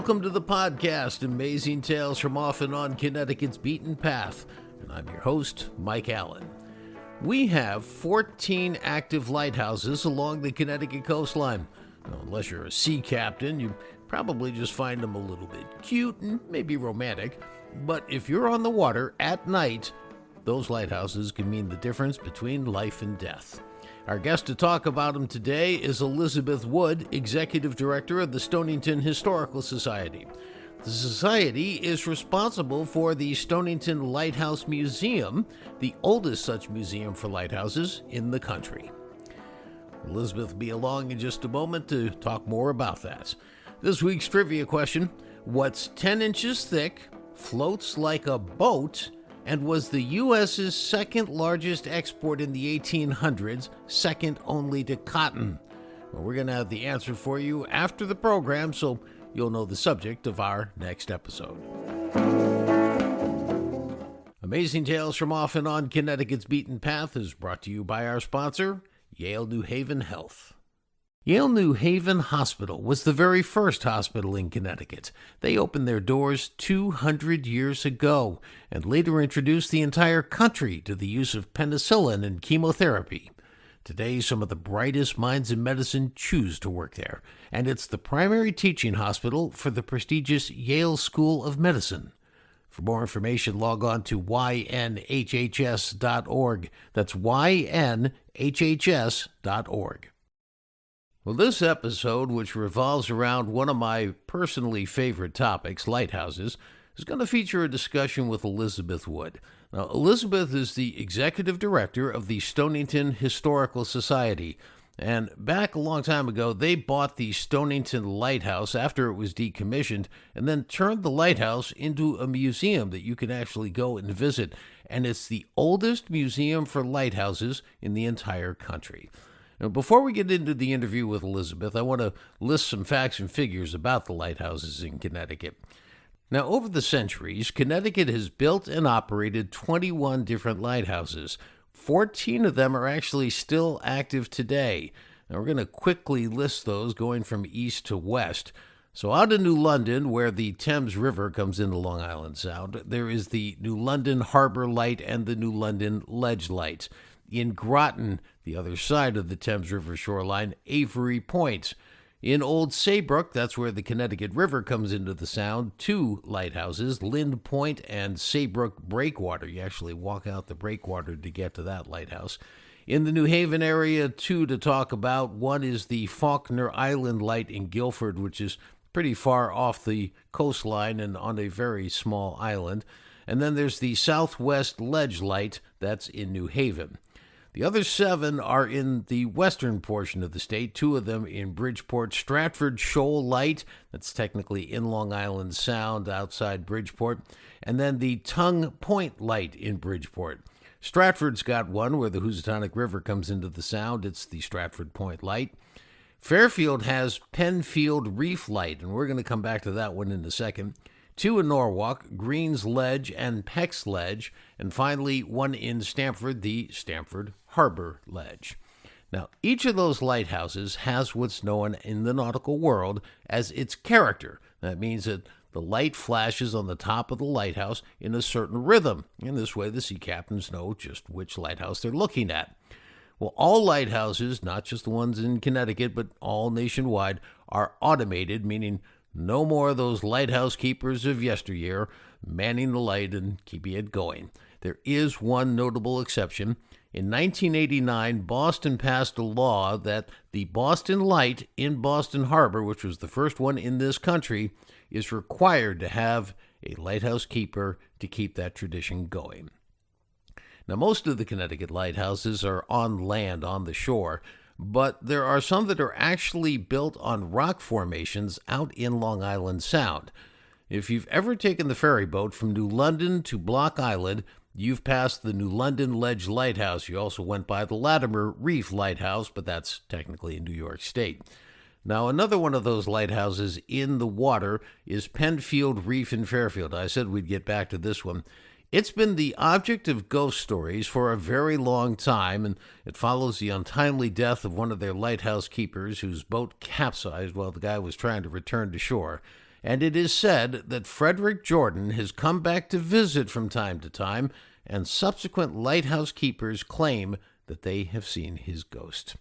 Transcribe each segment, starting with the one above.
Welcome to the podcast, Amazing Tales from Off and On Connecticut's Beaten Path, and I'm your host, Mike Allen. We have 14 active lighthouses along the Connecticut coastline. Now, unless you're a sea captain, you probably just find them a little bit cute and maybe romantic, but if you're on the water at night, those lighthouses can mean the difference between life and death. Our guest to talk about them today is Elizabeth Wood, Executive Director of the Stonington Historical Society. The Society is responsible for the Stonington Lighthouse Museum, the oldest such museum for lighthouses in the country. Elizabeth will be along in just a moment to talk more about that. This week's trivia question: what's 10 inches thick, floats like a boat, and was the U.S.'s second largest export in the 1800s, second only to cotton? Well, we're going to have the answer for you after the program, so you'll know the subject of our next episode. Amazing Tales from Off and On Connecticut's Beaten Path is brought to you by our sponsor, Yale New Haven Health. Yale New Haven Hospital was the very first hospital in Connecticut. They opened their doors 200 years ago and later introduced the entire country to the use of penicillin and chemotherapy. Today, some of the brightest minds in medicine choose to work there, and it's the primary teaching hospital for the prestigious Yale School of Medicine. For more information, log on to ynhhs.org. That's ynhhs.org. Well, this episode, which revolves around one of my personally favorite topics, lighthouses, is going to feature a discussion with Elizabeth Wood. Now, Elizabeth is the Executive Director of the Stonington Historical Society, and back a long time ago, they bought the Stonington Lighthouse after it was decommissioned and then turned the lighthouse into a museum that you can actually go and visit, and it's the oldest museum for lighthouses in the entire country. Now, before we get into the interview with Elizabeth, I want to list some facts and figures about the lighthouses in Connecticut. Now, over the centuries, Connecticut has built and operated 21 different lighthouses. 14 of them are actually still active today. Now, we're going to quickly list those going from east to west. So out in New London, where the Thames River comes into Long Island Sound, there is the New London Harbor Light and the New London Ledge Light. In Groton, the other side of the Thames River shoreline, Avery Point. In Old Saybrook, that's where the Connecticut River comes into the Sound, 2 lighthouses, Lind Point and Saybrook Breakwater. You actually walk out the breakwater to get to that lighthouse. In the New Haven area, 2 to talk about. One is the Faulkner Island Light in Guilford, which is pretty far off the coastline and on a very small island. And then there's the Southwest Ledge Light, that's in New Haven. The other 7 are in the western portion of the state, 2 of them in Bridgeport. Stratford Shoal Light, that's technically in Long Island Sound outside Bridgeport, and then the Tongue Point Light in Bridgeport. Stratford's got one where the Housatonic River comes into the Sound. It's the Stratford Point Light. Fairfield has Penfield Reef Light, and we're going to come back to that one in a second. 2 in Norwalk, Green's Ledge and Peck's Ledge, and finally 1 in Stamford, the Stamford Harbor Ledge. Now, each of those lighthouses has what's known in the nautical world as its character. That means that the light flashes on the top of the lighthouse in a certain rhythm. In this way, the sea captains know just which lighthouse they're looking at. Well, all lighthouses, not just the ones in Connecticut, but all nationwide, are automated, meaning no more of those lighthouse keepers of yesteryear manning the light and keeping it going. There is one notable exception. In 1989, Boston passed a law that the Boston Light in Boston Harbor, which was the first one in this country, is required to have a lighthouse keeper to keep that tradition going. Now, most of the Connecticut lighthouses are on land, on the shore, but there are some that are actually built on rock formations out in Long Island Sound. If you've ever taken the ferry boat from New London to Block Island, you've passed the New London Ledge Lighthouse. You also went by the Latimer Reef Lighthouse, but that's technically in New York State. Now, another one of those lighthouses in the water is Penfield Reef in Fairfield. I said we'd get back to this one. It's been the object of ghost stories for a very long time, and it follows the untimely death of one of their lighthouse keepers whose boat capsized while the guy was trying to return to shore. and it is said that Frederick Jordan has come back to visit from time to time, and subsequent lighthouse keepers claim that they have seen his ghost.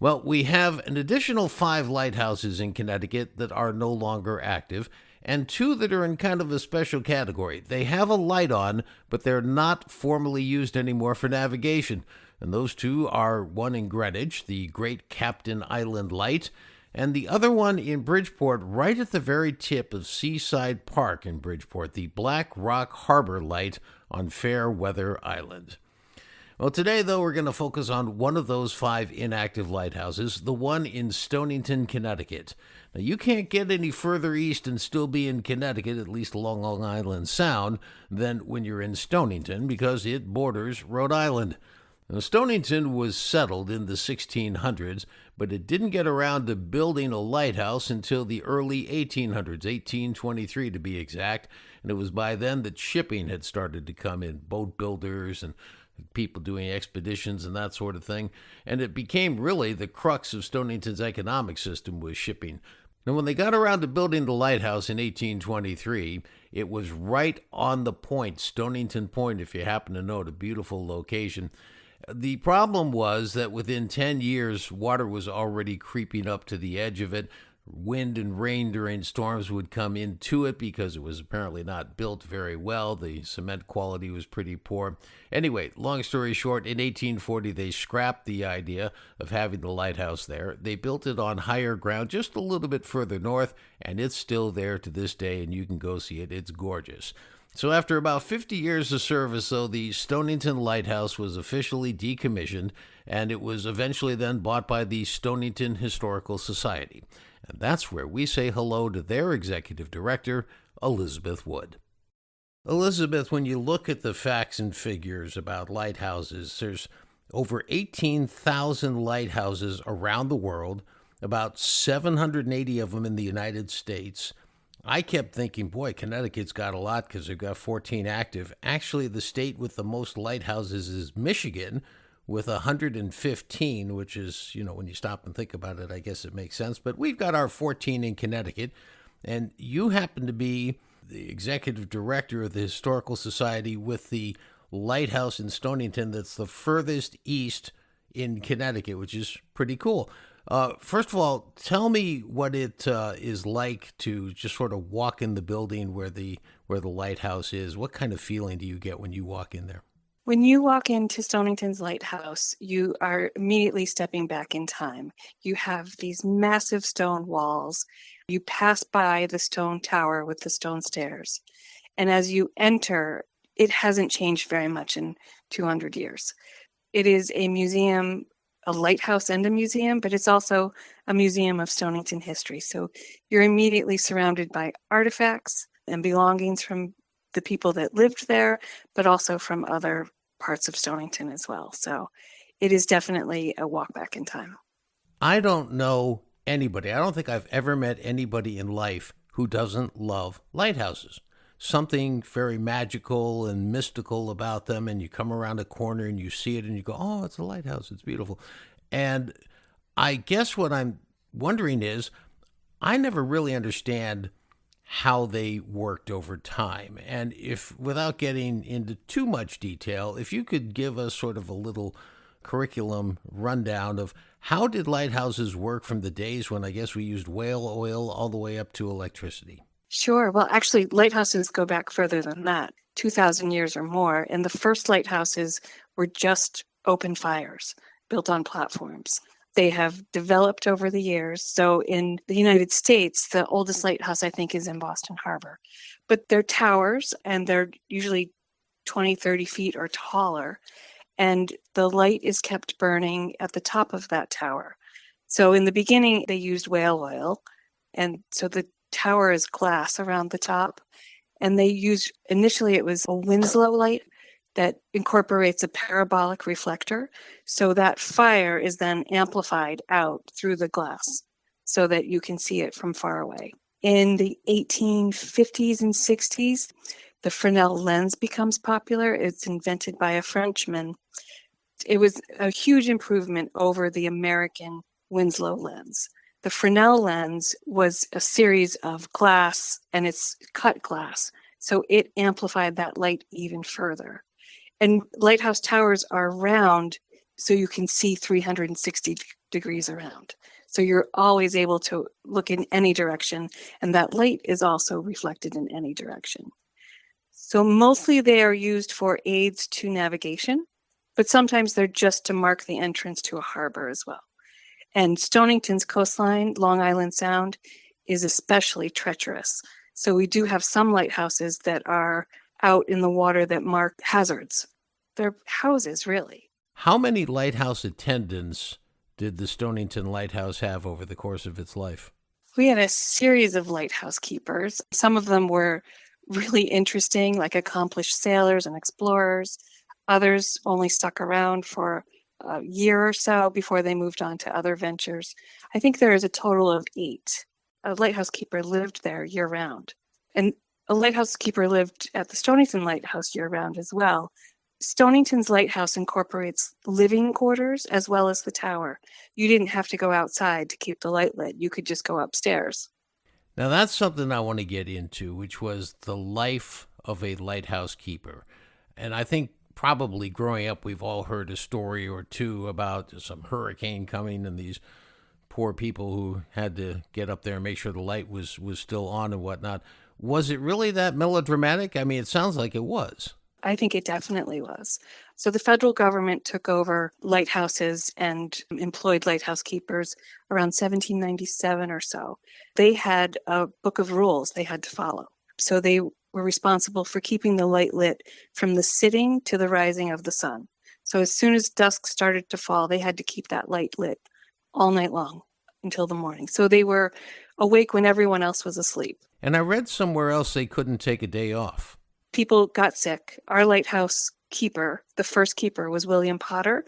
Well, we have an additional 5 lighthouses in Connecticut that are no longer active, and 2 that are in kind of a special category. They have a light on, but they're not formally used anymore for navigation. And those 2 are one in Greenwich, the Great Captain Island Light, and the other one in Bridgeport, right at the very tip of Seaside Park in Bridgeport, the Black Rock Harbor Light on Fairweather Island. Well, today, though, we're going to focus on one of those 5 inactive lighthouses, the one in Stonington, Connecticut. Now, you can't get any further east and still be in Connecticut, at least along Long Island Sound, than when you're in Stonington, because it borders Rhode Island. Now, Stonington was settled in the 1600s, but it didn't get around to building a lighthouse until the early 1800s, 1823 to be exact, and it was by then that shipping had started to come in, boat builders and people doing expeditions and that sort of thing, and it became really the crux of Stonington's economic system was shipping. Now, when they got around to building the lighthouse in 1823, it was right on the point, Stonington Point, if you happen to know it, a beautiful location. The problem was that within 10 years, water was already creeping up to the edge of it. Wind and rain during storms would come into it because it was apparently not built very well. The cement quality was pretty poor. Anyway, long story short, in 1840, they scrapped the idea of having the lighthouse there. They built it on higher ground just a little bit further north, and it's still there to this day, and you can go see it. It's gorgeous. So after about 50 years of service, though, the Stonington Lighthouse was officially decommissioned, and it was eventually then bought by the Stonington Historical Society. And that's where we say hello to their executive director, Elizabeth Wood. Elizabeth, when you look at the facts and figures about lighthouses, there's over 18,000 lighthouses around the world, about 780 of them in the United States. I kept thinking, boy, Connecticut's got a lot because they've got 14 active. Actually, the state with the most lighthouses is Michigan, with 115, which is, when you stop and think about it, I guess it makes sense. But we've got our 14 in Connecticut, and you happen to be the executive director of the Historical Society with the lighthouse in Stonington that's the furthest east in Connecticut, which is pretty cool. First of all, tell me what it is like to just sort of walk in the building where the lighthouse is. What kind of feeling do you get when you walk in there? When you walk into Stonington's Lighthouse, you are immediately stepping back in time. You have these massive stone walls. You pass by the stone tower with the stone stairs. And as you enter, it hasn't changed very much in 200 years. It is a museum, a lighthouse and a museum, but it's also a museum of Stonington history. So you're immediately surrounded by artifacts and belongings from the people that lived there, but also from other parts of Stonington as well. So it is definitely a walk back in time. I don't know anybody. I don't think I've ever met anybody in life who doesn't love lighthouses. Something very magical and mystical about them, and you come around a corner and you see it and you go, oh, it's a lighthouse. It's beautiful. And I guess what I'm wondering is, I never really understand how they worked over time. And if, without getting into too much detail, if you could give us sort of a little curriculum rundown of how did lighthouses work from the days when I guess we used whale oil all the way up to electricity? Sure. Well, actually, lighthouses go back further than that, 2,000 years or more. And the first lighthouses were just open fires built on platforms. They have developed over the years. So in the United States, the oldest lighthouse, I think, is in Boston Harbor. But they're towers, and they're usually 20, 30 feet or taller. And the light is kept burning at the top of that tower. So in the beginning, they used whale oil. And so the tower is glass around the top. And they used, initially it was a Winslow light that incorporates a parabolic reflector. So that fire is then amplified out through the glass so that you can see it from far away. In the 1850s and 60s, the Fresnel lens becomes popular. It's invented by a Frenchman. It was a huge improvement over the American Winslow lens. The Fresnel lens was a series of glass, and it's cut glass, so it amplified that light even further. And lighthouse towers are round, so you can see 360 degrees around. So you're always able to look in any direction, and that light is also reflected in any direction. So mostly they are used for aids to navigation, but sometimes they're just to mark the entrance to a harbor as well. And Stonington's coastline, Long Island Sound, is especially treacherous. So we do have some lighthouses that are out in the water that mark hazards. They're houses, really. How many lighthouse attendants did the Stonington Lighthouse have over the course of its life? We had a series of lighthouse keepers. Some of them were really interesting, like accomplished sailors and explorers. Others only stuck around for a year or so before they moved on to other ventures. I think there is a total of 8. A lighthouse keeper lived there year round. And a lighthouse keeper lived at the Stonington Lighthouse year round as well. Stonington's lighthouse incorporates living quarters as well as the tower. You didn't have to go outside to keep the light lit. You could just go upstairs. Now, that's something I want to get into, which was the life of a lighthouse keeper. And I think probably growing up, we've all heard a story or two about some hurricane coming and these poor people who had to get up there and make sure the light was still on and whatnot. Was it really that melodramatic? I mean, it sounds like it was. I think it definitely was. So the federal government took over lighthouses and employed lighthouse keepers around 1797 or so. They had a book of rules they had to follow. So they were responsible for keeping the light lit from the setting to the rising of the sun. So as soon as dusk started to fall, they had to keep that light lit all night long until the morning. So they were awake when everyone else was asleep. And I read somewhere else they couldn't take a day off. People got sick. Our lighthouse keeper, the first keeper, was William Potter,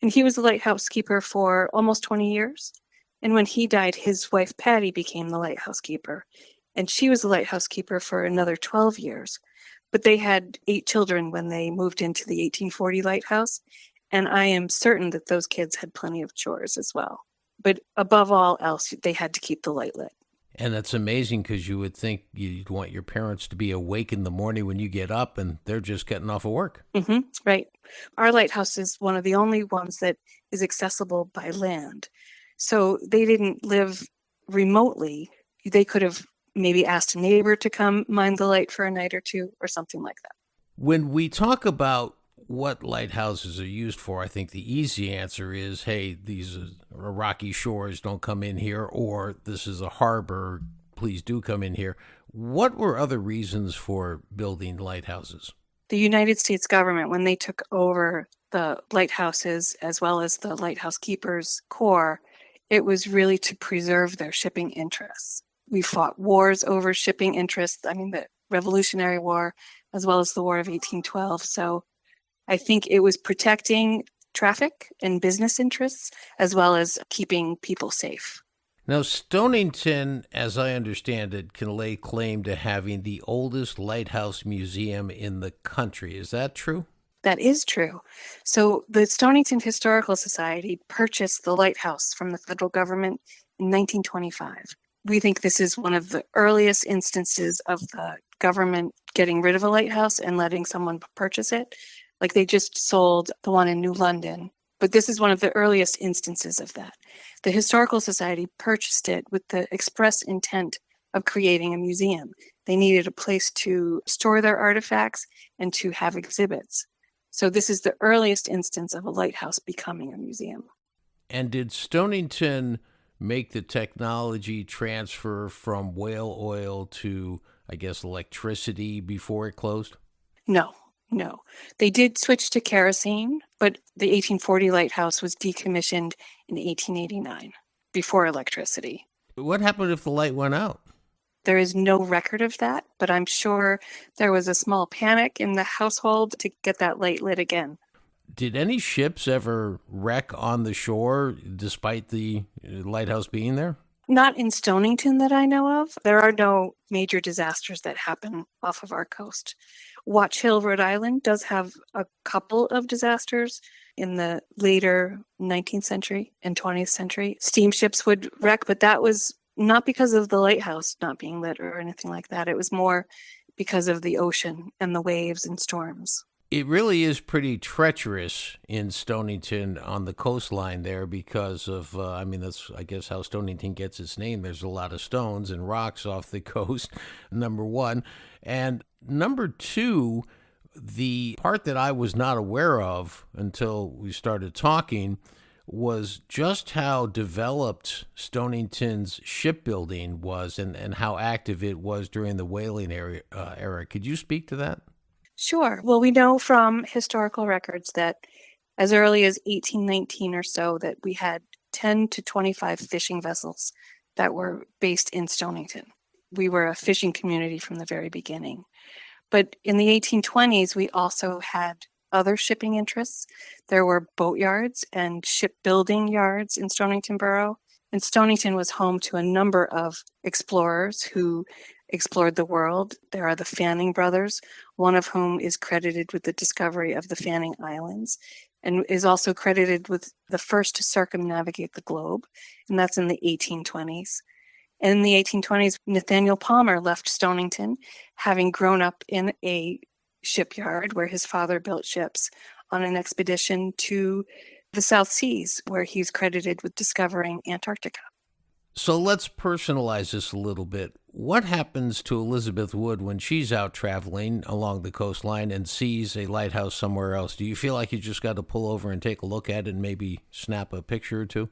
and he was the lighthouse keeper for almost 20 years. And when he died, his wife Patty became the lighthouse keeper, and she was the lighthouse keeper for another 12 years. But they had 8 children when they moved into the 1840 lighthouse, and I am certain that those kids had plenty of chores as well. But above all else, they had to keep the light lit. And that's amazing because you would think you'd want your parents to be awake in the morning when you get up and they're just getting off of work. Right. Our lighthouse is one of the only ones that is accessible by land. So they didn't live remotely. They could have maybe asked a neighbor to come mind the light for a night or two or something like that. When we talk about what lighthouses are used for, I think the easy answer is, hey, these are rocky shores, don't come in here, or this is a harbor, please do come in here. What were other reasons for building lighthouses? The United States government, when they took over the lighthouses as well as the lighthouse keepers corps, it was really to preserve their shipping interests. We fought wars over shipping interests, the Revolutionary War, as well as the War of 1812. So I think it was protecting traffic and business interests, as well as keeping people safe. Now, Stonington, as I understand it, can lay claim to having the oldest lighthouse museum in the country. Is that true? That is true. So the Stonington Historical Society purchased the lighthouse from the federal government in 1925. We think this is one of the earliest instances of the government getting rid of a lighthouse and letting someone purchase it. Like they just sold the one in New London, but this is one of the earliest instances of that. The Historical Society purchased it with the express intent of creating a museum. They needed a place to store their artifacts and to have exhibits. So this is the earliest instance of a lighthouse becoming a museum. And did Stonington make the technology transfer from whale oil to, I guess, electricity before it closed? No. They did switch to kerosene, but the 1840 lighthouse was decommissioned in 1889 before electricity. What happened if the light went out? There is no record of that, but I'm sure there was a small panic in the household to get that light lit again. Did any ships ever wreck on the shore despite the lighthouse being there? Not in Stonington that I know of. There are no major disasters that happen off of our coast. Watch Hill, Rhode Island does have a couple of disasters in the later 19th century and 20th century. Steamships would wreck, but that was not because of the lighthouse not being lit or anything like that. It was more because of the ocean and the waves and storms. It really is pretty treacherous in Stonington on the coastline there because of, that's, I guess, how Stonington gets its name. There's a lot of stones and rocks off the coast, number one. And number two, the part that I was not aware of until we started talking was just how developed Stonington's shipbuilding was and how active it was during the whaling era. Could you speak to that? Sure. Well, we know from historical records that as early as 1819 or so that we had 10 to 25 fishing vessels that were based in Stonington. We were a fishing community from the very beginning. But in the 1820s, we also had other shipping interests. There were boatyards and shipbuilding yards in Stonington Borough. And Stonington was home to a number of explorers who explored the world. There are the Fanning brothers, one of whom is credited with the discovery of the Fanning Islands and is also credited with the first to circumnavigate the globe, and that's in the 1820s. In the 1820s, Nathaniel Palmer left Stonington, having grown up in a shipyard where his father built ships, on an expedition to the South Seas, where he's credited with discovering Antarctica. So let's personalize this a little bit. What happens to Elizabeth Wood when she's out traveling along the coastline and sees a lighthouse somewhere else? Do you feel like you just got to pull over and take a look at it and maybe snap a picture or two?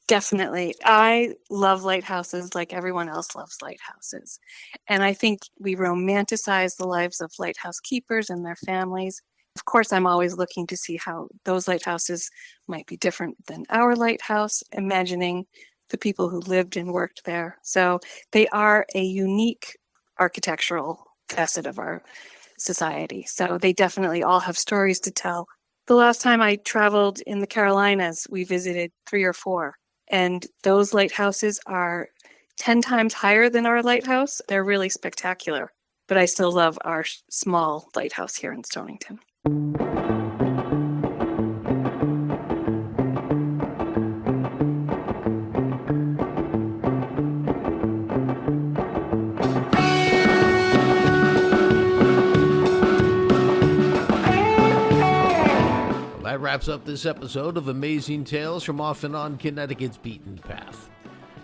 Definitely. I love lighthouses like everyone else loves lighthouses. And I think we romanticize the lives of lighthouse keepers and their families. Of course, I'm always looking to see how those lighthouses might be different than our lighthouse, imagining the people who lived and worked there. So they are a unique architectural facet of our society. So they definitely all have stories to tell. The last time I traveled in the Carolinas, we visited 3 or 4, and those lighthouses are 10 times higher than our lighthouse. They're really spectacular, but I still love our small lighthouse here in Stonington. That wraps up this episode of Amazing Tales from Off and On Connecticut's Beaten Path.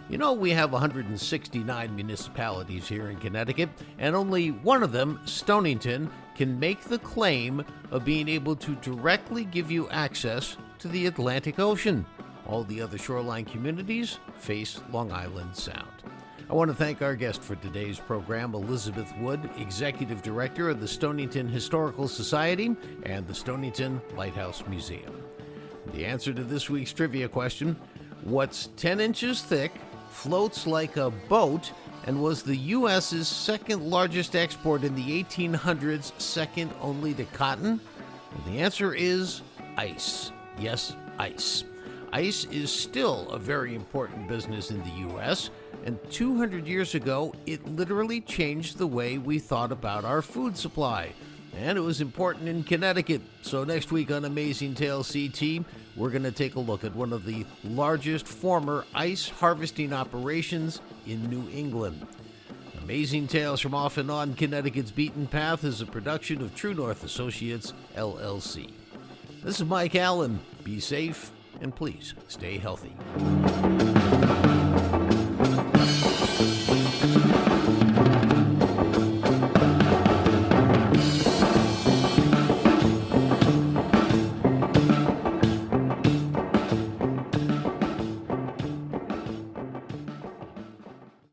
You know, we have 169 municipalities here in Connecticut, and only one of them, Stonington, can make the claim of being able to directly give you access to the Atlantic Ocean. All the other shoreline communities face Long Island Sound. I want to thank our guest for today's program, Elizabeth Wood, Executive Director of the Stonington Historical Society and the Stonington Lighthouse Museum. The answer to this week's trivia question: what's 10 inches thick, floats like a boat, and was the U.S.'s second largest export in the 1800s, second only to cotton? Well, the answer is ice. Yes, ice. Ice is still a very important business in the U.S., and 200 years ago, it literally changed the way we thought about our food supply. And it was important in Connecticut. So next week on Amazing Tales CT, we're going to take a look at one of the largest former ice harvesting operations in New England. Amazing Tales from Off and On Connecticut's Beaten Path is a production of True North Associates, LLC. This is Mike Allen. Be safe, and please stay healthy.